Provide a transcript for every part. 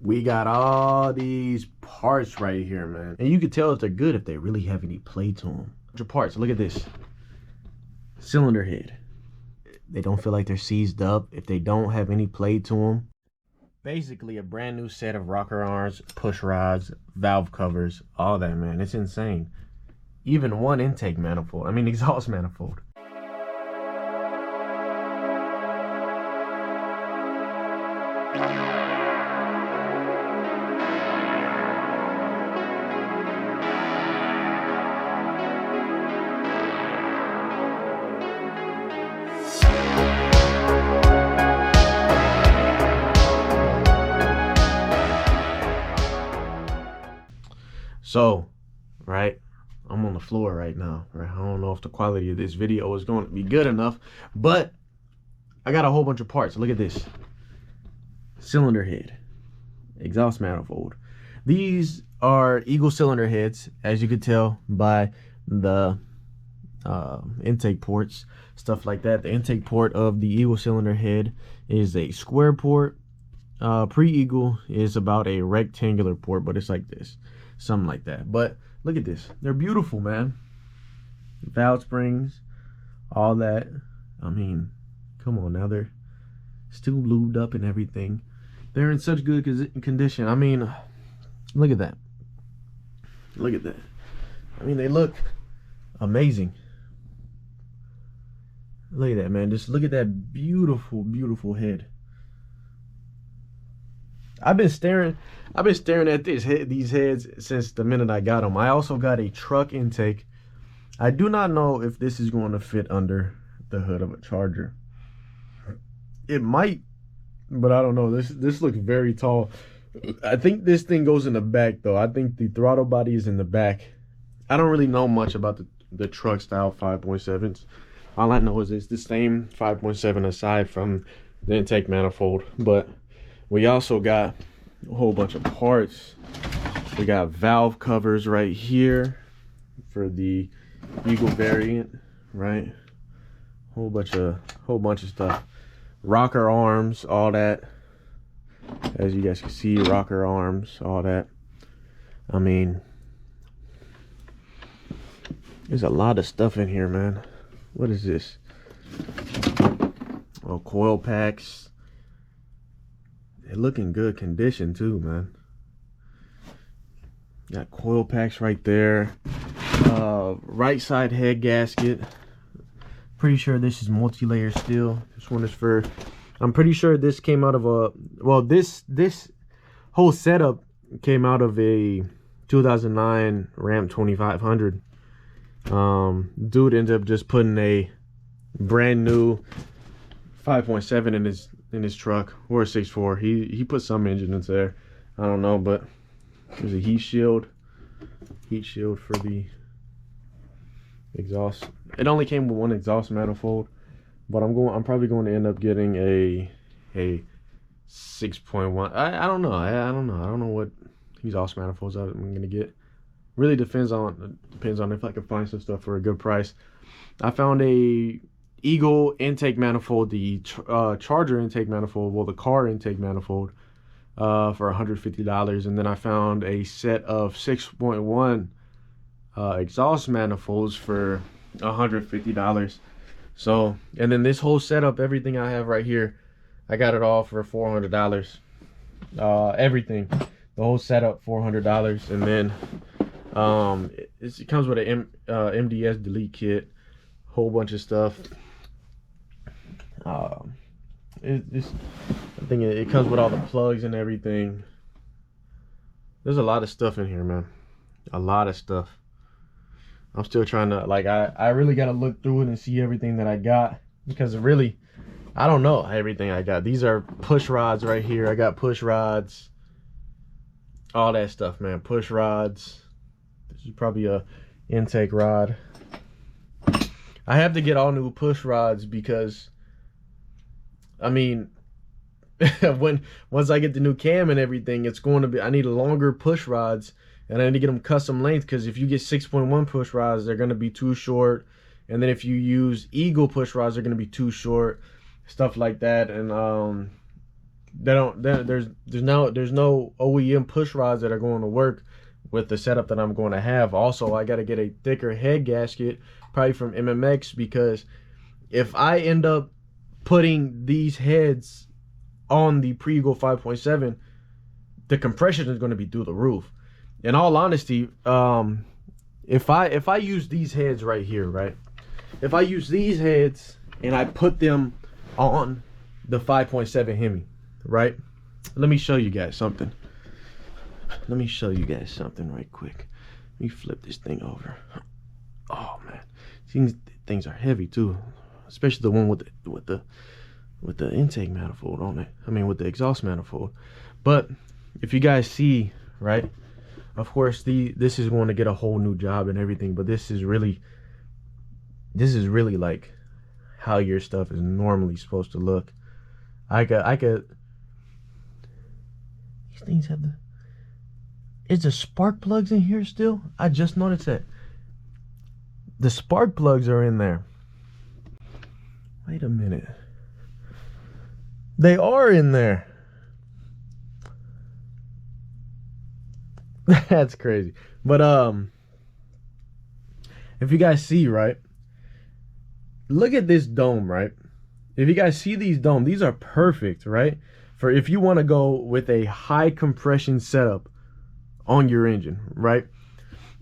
We got all these parts right here, man. And you can tell if they're good if they really have any play to them. Your parts, look at this. Cylinder head. They don't feel like they're seized up if they don't have any play to them. Basically a brand new set of rocker arms, push rods, valve covers, all that, man. It's insane. Even one intake manifold, exhaust manifold. So, right, I'm on the floor right now, right? I don't know if the quality of this video is going to be good enough, but I got a whole bunch of parts. Look at this. Cylinder head, exhaust manifold. These are Eagle cylinder heads, as you could tell by the intake ports, stuff like that. The intake port of the Eagle cylinder head is a square port. Pre-Eagle is about a rectangular port, but it's like this. Something like that. But look at this, they're beautiful, man. Valve springs, all that. Come on now, they're still lubed up and everything. They're in such good condition. Look at that, look at that. They look amazing. Look at that, man. Just look at that beautiful, beautiful head. I've been staring at these heads since the minute I got them. I also got a truck intake. I do not know if this is going to fit under the hood of a Charger. It might, but I don't know. This looks very tall. I think this thing goes in the back though. I think the throttle body is in the back. I don't really know much about the truck style 5.7s. All I know is it's the same 5.7 aside from the intake manifold, but we also got a whole bunch of parts. We got valve covers right here for the Eagle variant, right? Whole bunch of stuff. Rocker arms, all that. As you guys can see, rocker arms, all that. There's a lot of stuff in here, man. What is this? Oh, coil packs. They look in good condition too, man. Got coil packs right there. Right side head gasket. Pretty sure this is multi-layer steel. This one is for, I'm pretty sure this came out of a, well, this whole setup came out of a 2009 Ram 2500. Dude ended up just putting a brand new 5.7 in his truck, or a 6.4. He put some engine into there. I don't know, but there's a heat shield for the exhaust. It only came with one exhaust manifold, but I'm probably going to end up getting a 6.1. I don't know. I don't know what exhaust manifolds I'm gonna get. Really depends on if I can find some stuff for a good price. I found a Eagle intake manifold, the Charger intake manifold, well, the car intake manifold, for $150, and then I found a set of 6.1 exhaust manifolds for $150. So, and then this whole setup, everything I have right here, I got it all for $400. Everything, the whole setup, $400, and then it comes with an MDS delete kit, whole bunch of stuff. I think it comes with all the plugs and everything. There's a lot of stuff in here, man. A lot of stuff. I'm still trying to, like, I really got to look through it and see everything that I got, because really, I don't know everything I got. These are push rods right here. I got push rods, all that stuff, man. Push rods. This is probably a intake rod. I have to get all new push rods because, I mean, once I get the new cam and everything, it's going to be, I need longer push rods, and I need to get them custom length, because if you get 6.1 push rods, they're going to be too short, and then if you use Eagle push rods, they're going to be too short, stuff like that. And there's no OEM push rods that are going to work with the setup that I'm going to have. Also, I got to get a thicker head gasket, probably from MMX, because if I end up putting these heads on the Pre-Eagle 5.7, the compression is going to be through the roof. In all honesty, if I use these heads right here, right? If I use these heads and I put them on the 5.7 Hemi, right? Let me show you guys something. Let me show you guys something right quick. Let me flip this thing over. Oh man, these things are heavy too, especially the one with the intake manifold on it. I mean, with the exhaust manifold. But if you guys see, right? Of course, this is going to get a whole new job and everything, but this is really like how your stuff is normally supposed to look. I could. These things have the. Is the spark plugs in here still? I just noticed that. The spark plugs are in there. Wait a minute. They are in there. That's crazy. But if you guys see, right? Look at this dome, right? If you guys see these domes, these are perfect, right? For if you want to go with a high compression setup on your engine, right?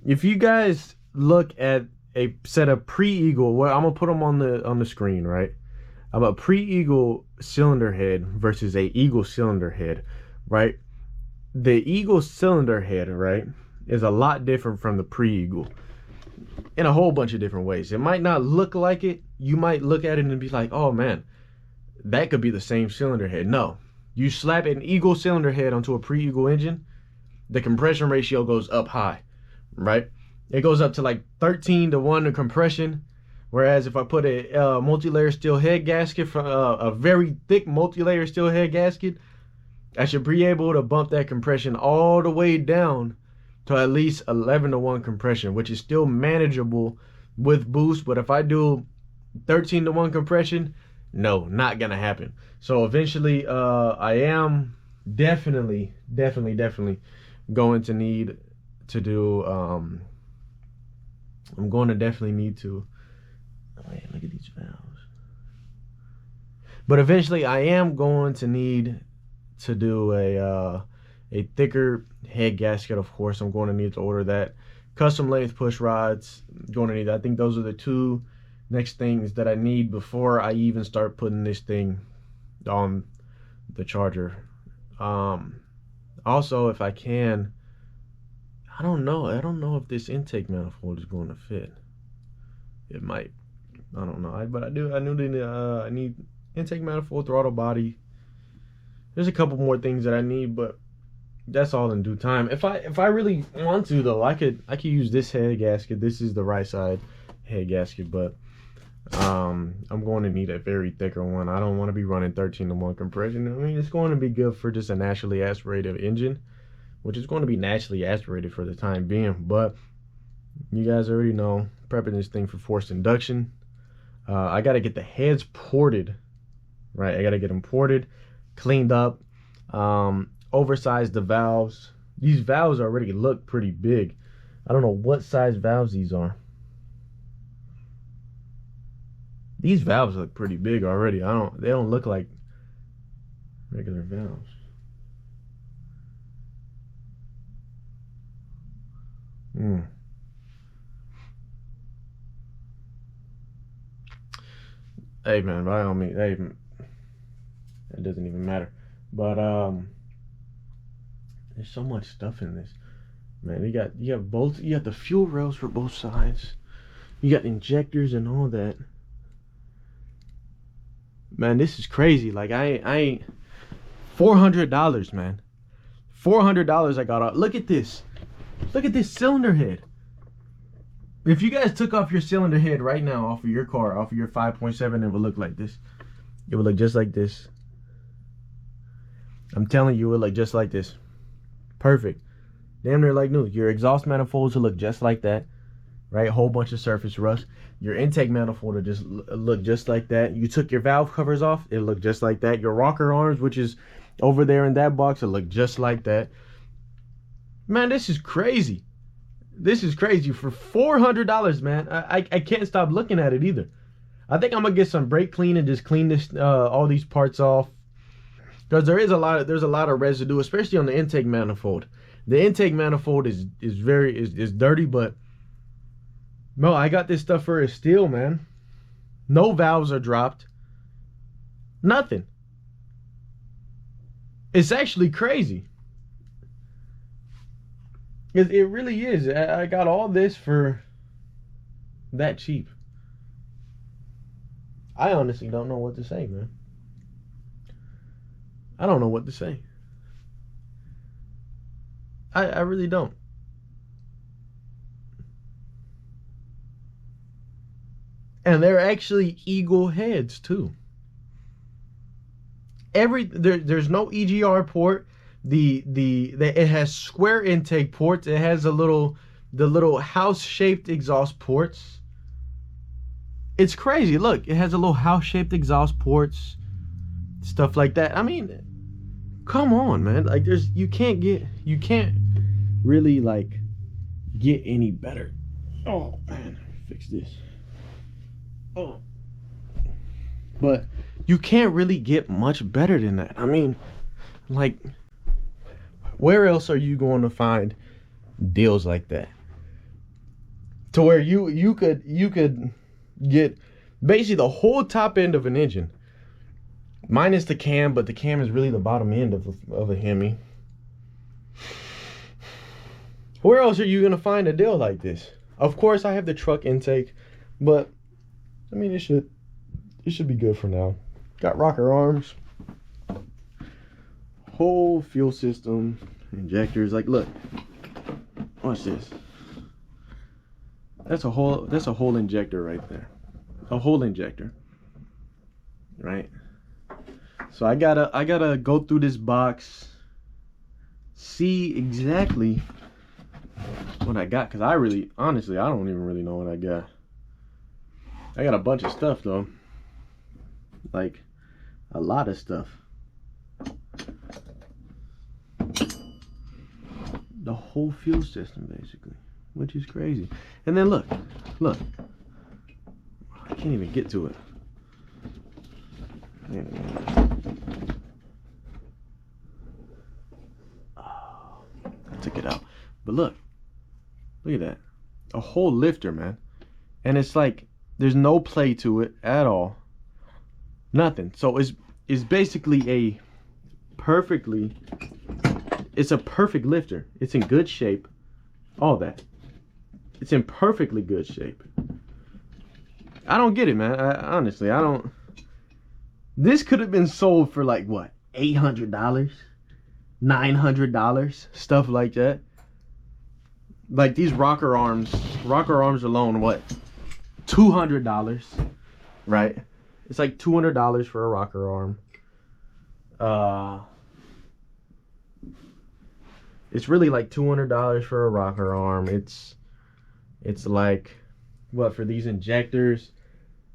If you guys look at a set of pre-Eagle, well, I'm gonna put them on the screen, right? I'm a pre-Eagle cylinder head versus a Eagle cylinder head, right? The Eagle cylinder head, right, is a lot different from the pre-Eagle in a whole bunch of different ways. It might not look like it. You might look at it and be like, oh man, that could be the same cylinder head. No, you slap an Eagle cylinder head onto a pre-Eagle engine, the compression ratio goes up high, right? It goes up to like 13-to-1 to compression. Whereas if I put a multi-layer steel head gasket, from a very thick multi-layer steel head gasket, I should be able to bump that compression all the way down to at least 11-to-1 compression, which is still manageable with boost. But if I do 13-to-1 compression, no, not gonna happen. So eventually, I am definitely going to need to do. I'm going to definitely need to. Oh yeah, look at these valves. But eventually, I am going to need to do a thicker head gasket. Of course, I'm going to need to order that. Custom length push rods, going to need. I think those are the two next things that I need before I even start putting this thing on the charger. Also, if I can, I don't know if this intake manifold is going to fit. It might. I don't know. But I need intake manifold, throttle body. There's a couple more things that I need, but that's all in due time. If I really want to though, I could use this head gasket. This is the right side head gasket, but I'm going to need a very thicker one. I don't want to be running 13-to-1 compression. I mean, it's going to be good for just a naturally aspirated engine, which is going to be naturally aspirated for the time being. But you guys already know, prepping this thing for forced induction. I got to get the heads ported, right? I got to get them ported, cleaned up, oversized the valves. These valves already look pretty big. I don't know what size valves these are. These valves look pretty big already. They don't look like regular valves. Hey man, by all means, hey, it doesn't even matter. But there's so much stuff in this, man. You got both. You got the fuel rails for both sides. You got injectors and all that. Man, this is crazy. Like I ain't $400, man. $400 I got off. Look at this. Look at this cylinder head. If you guys took off your cylinder head right now off of your car, off of your 5.7, it would look like this. It would look just like this. I'm telling you, it would look just like this. Perfect. Damn near like new. Your exhaust manifolds will look just like that. Right? Whole bunch of surface rust. Your intake manifold will just look just like that. You took your valve covers off, it looked just like that. Your rocker arms, which is Over there in that box, it looked just like that. Man, this is crazy. This is crazy for $400, man. I can't stop looking at it either. I think I'm gonna get some brake clean and just clean this all these parts off, because there's a lot of residue, especially on the intake manifold. The intake manifold is dirty, but no, I got this stuff for a steal, man. No valves are dropped. Nothing. It's actually crazy. It really is. I got all this for that cheap. I honestly don't know what to say, man. I don't know what to say. I really don't. And they're actually eagle heads too. There's no EGR port. It has square intake ports. It has the little house-shaped exhaust ports. It's crazy. Look, it has a little house-shaped exhaust ports, stuff like that. I mean, come on, man. Like, you can't really like get any better. Oh man, fix this. Oh, but you can't really get much better than that. I mean, like, where else are you going to find deals like that? To where you could get basically the whole top end of an engine, minus the cam, but the cam is really the bottom end of a Hemi. Where else are you gonna find a deal like this? Of course, I have the truck intake, but I mean, it should be good for now. Got rocker arms, whole fuel system, injectors. Like, look, watch this. That's a whole injector right there. A whole injector. Right? So I gotta go through this box, see exactly what I got, because honestly, I don't even really know what I got. I got a bunch of stuff though. Like, a lot of stuff. The whole fuel system basically, which is crazy. And then look, I can't even get to it. Oh, I took it out. But look at that. A whole lifter, man. And it's like, there's no play to it at all. Nothing. So it's basically it's a perfect lifter. It's in good shape. All that. It's in perfectly good shape. I don't get it, man. Honestly, I don't. This could have been sold for like what? $800? $900? Stuff like that. Like these rocker arms alone, what? $200, right? It's like $200 for a rocker arm. It's really like $200 for a rocker arm. It's like, what, for these injectors,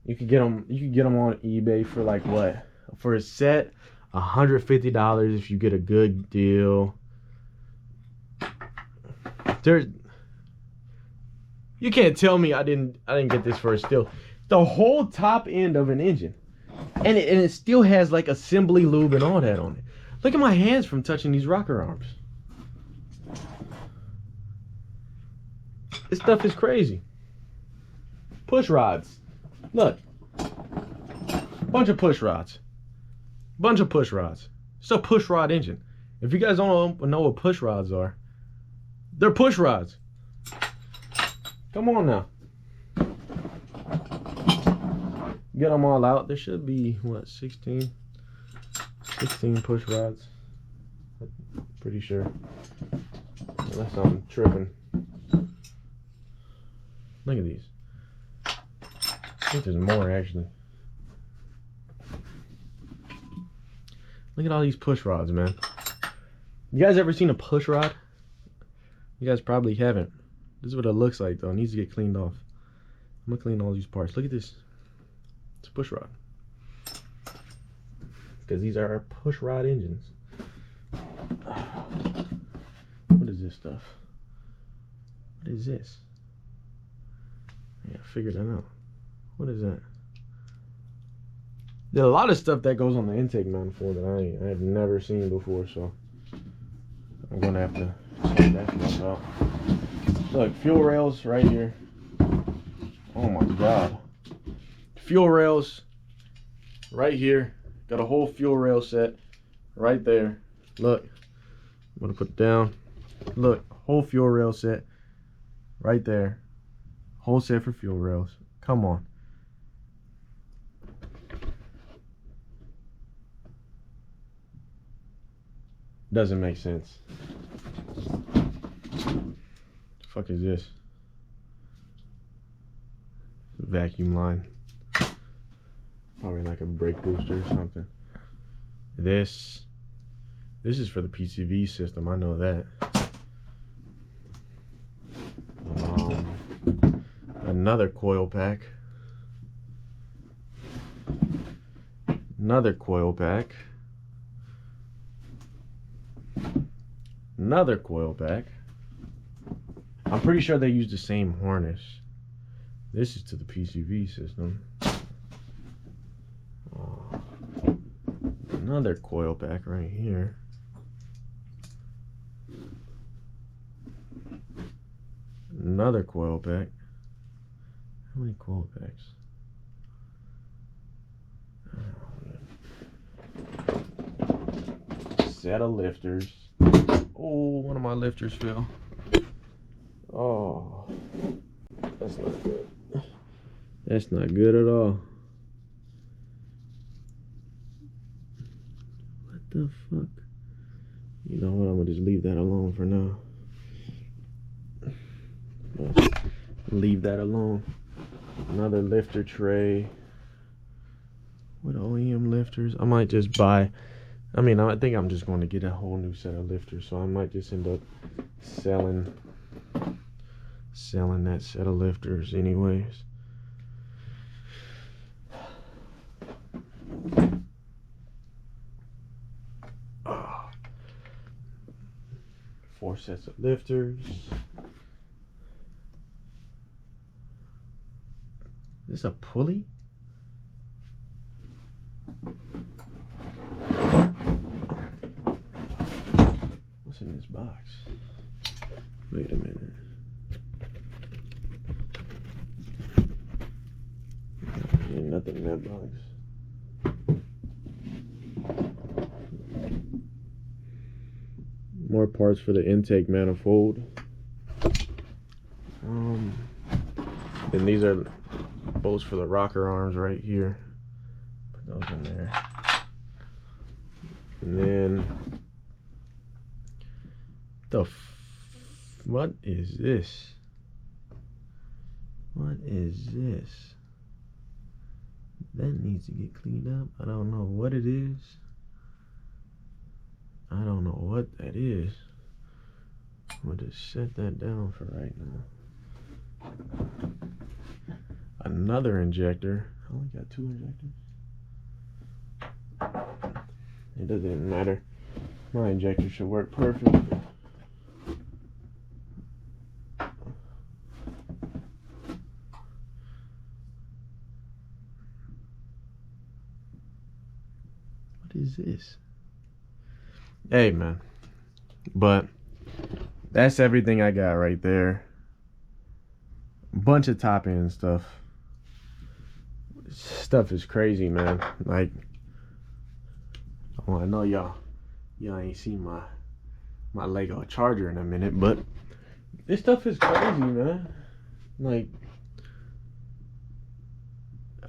you could get them on eBay for like what? For a set, $150 if you get a good deal. You can't tell me I didn't get this for a steal. The whole top end of an engine, and it still has like assembly lube and all that on it. Look at my hands from touching these rocker arms. This stuff is crazy. Push rods. Look. Bunch of push rods. It's a push rod engine. If you guys don't know what push rods are, they're push rods. Come on now. Get them all out. There should be, what, 16 push rods. I'm pretty sure. Unless I'm tripping. Look at these. I think there's more actually. Look at all these push rods, man. You guys ever seen a push rod? You guys probably haven't. This is what it looks like though. It needs to get cleaned off. I'm gonna clean all these parts. Look at this. It's a push rod. Because these are push rod engines. What is this stuff? What is this? Yeah, figure that out. What is that? There's a lot of stuff that goes on the intake manifold that I have never seen before, so I'm gonna have to check that stuff out. Look, fuel rails right here. Oh my god. Fuel rails right here. Got a whole fuel rail set right there. Look, I'm gonna put it down. Look, whole fuel rail set right there. Whole set for fuel rails. Come on. Doesn't make sense. The fuck is this? Vacuum line. Probably like a brake booster or something. This is for the PCV system. I know that. Another coil pack. Another coil pack. Another coil pack. I'm pretty sure they use the same harness. This is to the PCV system. Another coil pack right here. Another coil pack. How many coil packs? Set of lifters. Oh, one of my lifters fell. Oh, that's not good. That's not good at all. What the fuck? You know what? I'm gonna just leave that alone for now. Leave that alone. Another lifter tray. What OEM lifters? I might just buy. I mean, I think I'm just going to get a whole new set of lifters, so I might just end up selling that set of lifters anyways. Oh. 4 sets of lifters. Is this a pulley? What's in this box? Wait a minute. Ain't nothing in that box. More parts for the intake manifold. Then these are bolts for the rocker arms right here. Put those in there. And then what is this? What is this? That needs to get cleaned up. I don't know what it is. I don't know what that is. I'm gonna just set that down for right now. Another injector. I only got 2 injectors. It doesn't matter. My injector should work perfect. What is this? Hey man, but that's everything I got right there. Bunch of top end stuff. Stuff is crazy, man. Like, oh, I know y'all ain't seen my Lego charger in a minute, but this stuff is crazy, man. Like,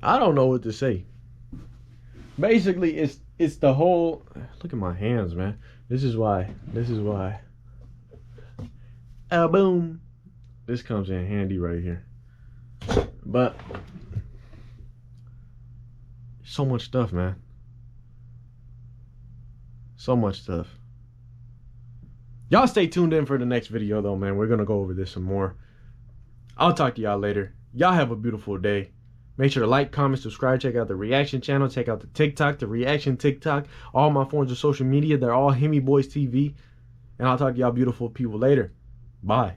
I don't know what to say. Basically, it's the whole. Look at my hands, man. This is why. Boom. This comes in handy right here. But so much stuff, man. So much stuff. Y'all stay tuned in for the next video though, man. We're gonna go over this some more. I'll talk to y'all later. Y'all have a beautiful day. Make sure to like, comment, subscribe. Check out the reaction channel. Check out the TikTok, the reaction TikTok. All my forms of social media, they're all Hemi Boys TV. And I'll talk to y'all beautiful people later. Bye.